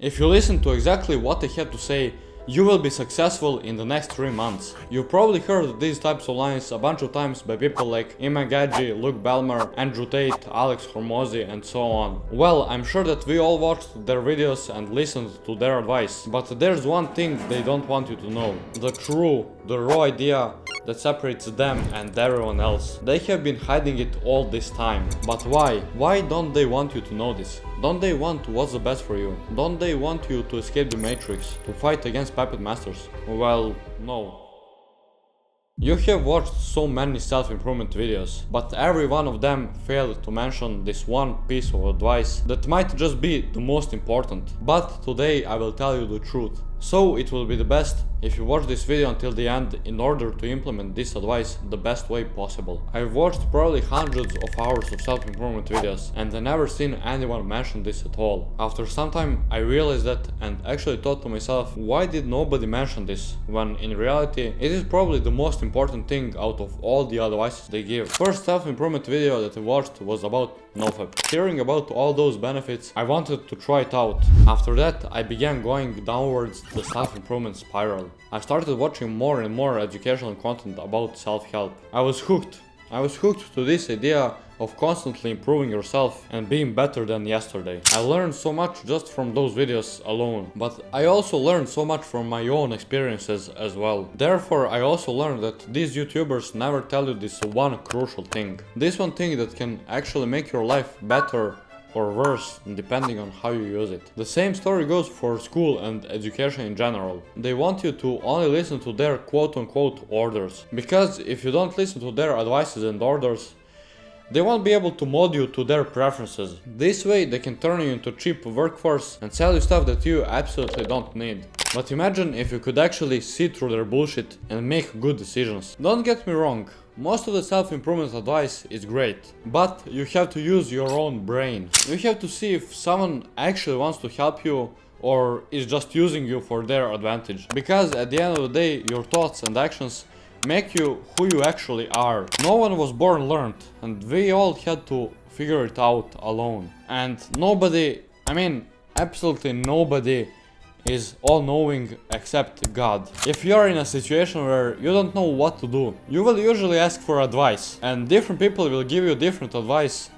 If you listen to exactly what I have to say, you will be successful in the next 3 months. You've probably heard these types of lines a bunch of times by people like Iman Gadji, Luke Belmer, Andrew Tate, Alex Hormozi, and so on. Well, I'm sure that we all watched their videos and listened to their advice, but there's one thing they don't want you to know. The raw idea that separates them and everyone else. They have been hiding it all this time. But why? Why don't they want you to know this? Don't they want what's the best for you? Don't they want you to escape the matrix, to fight against puppet masters? Well, no. You have watched so many self-improvement videos, but every one of them failed to mention this one piece of advice that might just be the most important. But today I will tell you the truth. So it will be the best if you watch this video until the end in order to implement this advice the best way possible. I've watched probably hundreds of hours of self-improvement videos and I never seen anyone mention this at all. After some time I realized that and actually thought to myself, why did nobody mention this, when in reality it is probably the most important thing out of all the advices they give. First self-improvement video that I watched was about NoFap. Hearing about all those benefits, I wanted to try it out. After that I began going downwards the self-improvement spiral. I started watching more and more educational content about self-help. I was hooked to this idea of constantly improving yourself and being better than yesterday. I learned so much just from those videos alone, but I also learned so much from my own experiences as well. Therefore, I also learned that these YouTubers never tell you this one crucial thing. This one thing that can actually make your life better or worse, depending on how you use it. The same story goes for school and education in general. They want you to only listen to their quote-unquote orders, because if you don't listen to their advices and orders, they won't be able to mold you to their preferences. This way they can turn you into a cheap workforce and sell you stuff that you absolutely don't need. But imagine if you could actually see through their bullshit and make good decisions. Don't get me wrong, most of the self-improvement advice is great, but you have to use your own brain. You have to see if someone actually wants to help you or is just using you for their advantage. Because at the end of the day, your thoughts and actions make you who you actually are. No one was born learned, and we all had to figure it out alone. And nobody, absolutely nobody is all-knowing except God. If you are in a situation where you don't know what to do, you will usually ask for advice, and different people will give you different advice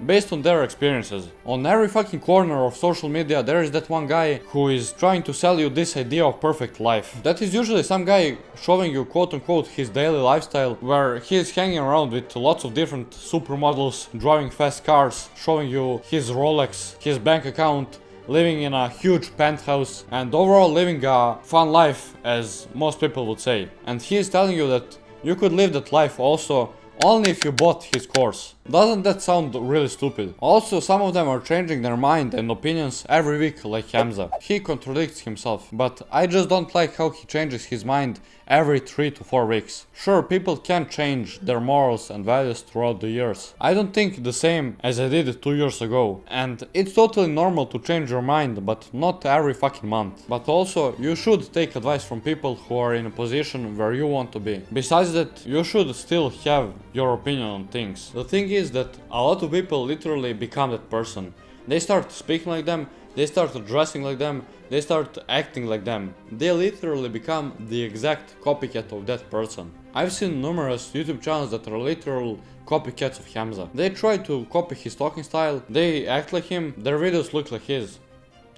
based on their experiences. On every fucking corner of social media there is that one guy who is trying to sell you this idea of perfect life. That is usually some guy showing you quote-unquote his daily lifestyle, where he is hanging around with lots of different supermodels, driving fast cars, showing you his Rolex, his bank account, living in a huge penthouse, and overall living a fun life, as most people would say. And he is telling you that you could live that life also only if you bought his course. Doesn't that sound really stupid? Also, some of them are changing their mind and opinions every week, like Hamza. He contradicts himself, but I just don't like how he changes his mind every 3 to 4 weeks. Sure, people can change their morals and values throughout the years. I don't think the same as I did 2 years ago, and it's totally normal to change your mind, but not every fucking month. But also, you should take advice from people who are in a position where you want to be. Besides that, you should still have your opinion on things. The thing is that a lot of people literally become that person. They start speaking like them, they start dressing like them, they start acting like them. They literally become the exact copycat of that person. I've seen numerous YouTube channels that are literal copycats of Hamza. They try to copy his talking style, they act like him, their videos look like his.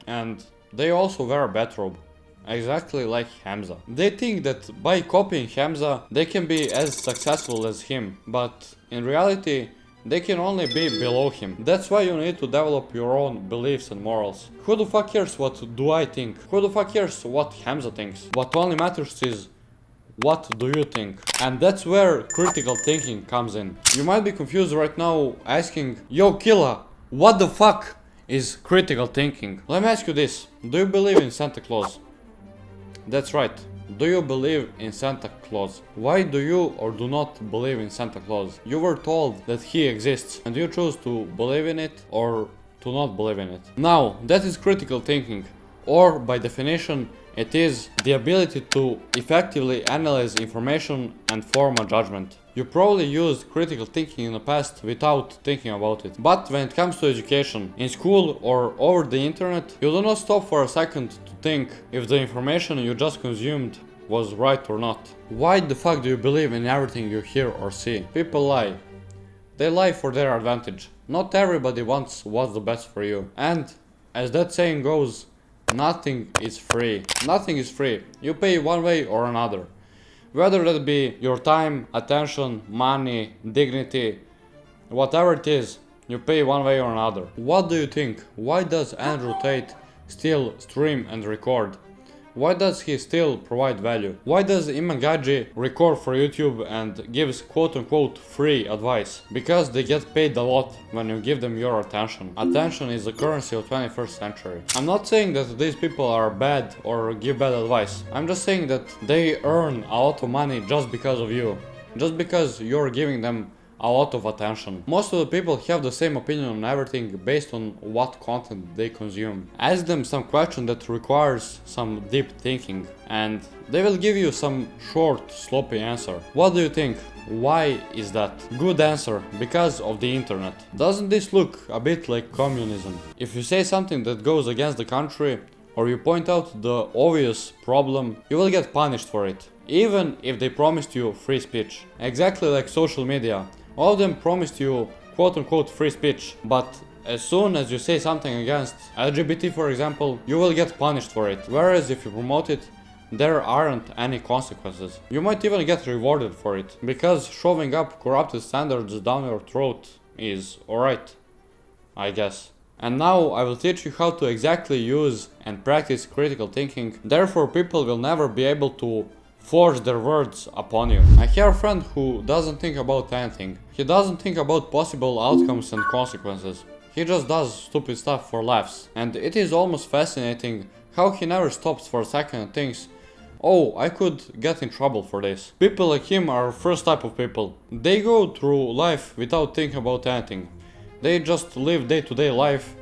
And they also wear a bathrobe, exactly like Hamza. They think that by copying Hamza, they can be as successful as him, but in reality, they can only be below him. That's why you need to develop your own beliefs and morals. Who the fuck cares what do I think? Who the fuck cares what Hamza thinks? What only matters is what do you think? And that's where critical thinking comes in. You might be confused right now asking, yo Killa, what the fuck is critical thinking? Let me ask you this, do you believe in Santa Claus? That's right. Do you believe in Santa Claus? Why do you or do not believe in Santa Claus? You were told that he exists and you choose to believe in it or to not believe in it. Now, that is critical thinking, or by definition, it is the ability to effectively analyze information and form a judgment. You probably used critical thinking in the past without thinking about it. But when it comes to education, in school or over the internet, you do not stop for a second to think if the information you just consumed was right or not. Why the fuck do you believe in everything you hear or see? People lie. They lie for their advantage. Not everybody wants what's the best for you. And as that saying goes, nothing is free. Nothing is free. You pay one way or another. Whether that be your time, attention, money, dignity, whatever it is, you pay one way or another. What do you think? Why does Andrew Tate still stream and record? Why does he still provide value? Why does Imran Ganji record for YouTube and gives quote unquote free advice? Because they get paid a lot when you give them your attention. Attention is the currency of 21st century. I'm not saying that these people are bad or give bad advice. I'm just saying that they earn a lot of money just because of you. Just because you're giving them a lot of attention. Most of the people have the same opinion on everything based on what content they consume. Ask them some question that requires some deep thinking and they will give you some short, sloppy answer. What do you think? Why is that? Good answer, because of the internet. Doesn't this look a bit like communism? If you say something that goes against the country or you point out the obvious problem, you will get punished for it. Even if they promised you free speech. Exactly like social media. All of them promised you quote unquote free speech, but as soon as you say something against LGBT for example, you will get punished for it. Whereas if you promote it, there aren't any consequences. You might even get rewarded for it, because shoving up corrupted standards down your throat is alright, I guess. And now I will teach you how to exactly use and practice critical thinking, therefore people will never be able to force their words upon you. I have a friend who doesn't think about anything. He doesn't think about possible outcomes and consequences. He just does stupid stuff for laughs. And it is almost fascinating how he never stops for a second and thinks, oh, I could get in trouble for this. People like him are first type of people. They go through life without thinking about anything. They just live day-to-day life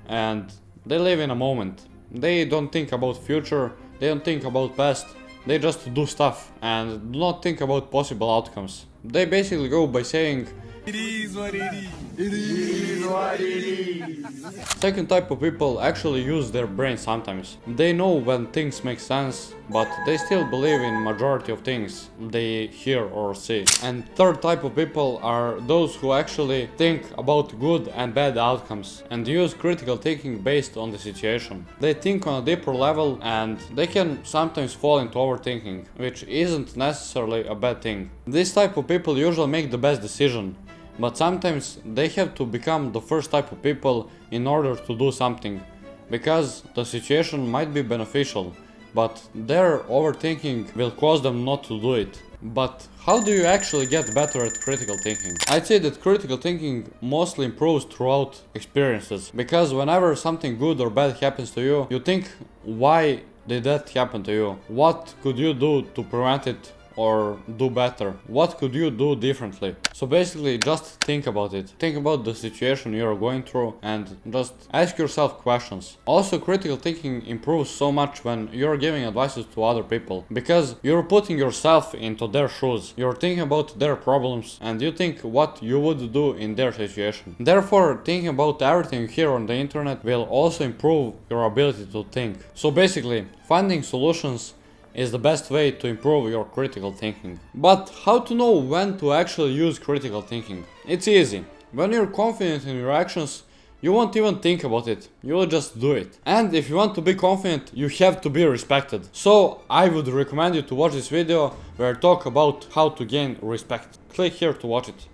and they live in a moment. They don't think about future, they don't think about past. They just do stuff and do not think about possible outcomes. They basically go by saying, it is what it is. It is what it is. Second type of people actually use their brain sometimes. They know when things make sense, but they still believe in majority of things they hear or see. And third type of people are those who actually think about good and bad outcomes and use critical thinking based on the situation. They think on a deeper level and they can sometimes fall into overthinking, which isn't necessarily a bad thing. This type of people usually make the best decision, but sometimes they have to become the first type of people in order to do something, because the situation might be beneficial, but their overthinking will cause them not to do it. But how do you actually get better at critical thinking? I'd say that critical thinking mostly improves throughout experiences, because whenever something good or bad happens to you, you think, why did that happen to you? What could you do to prevent it or do better? What could you do differently? So basically just think about it. Think about the situation you're going through and just ask yourself questions. Also, critical thinking improves so much when you're giving advices to other people, because you're putting yourself into their shoes. You're thinking about their problems and you think what you would do in their situation. Therefore, thinking about everything you hear on the internet will also improve your ability to think. So basically, finding solutions is the best way to improve your critical thinking. But how to know when to actually use critical thinking? It's easy. When you're confident in your actions, you won't even think about it, you will just do it. And if you want to be confident, you have to be respected. So I would recommend you to watch this video where I talk about how to gain respect. Click here to watch it.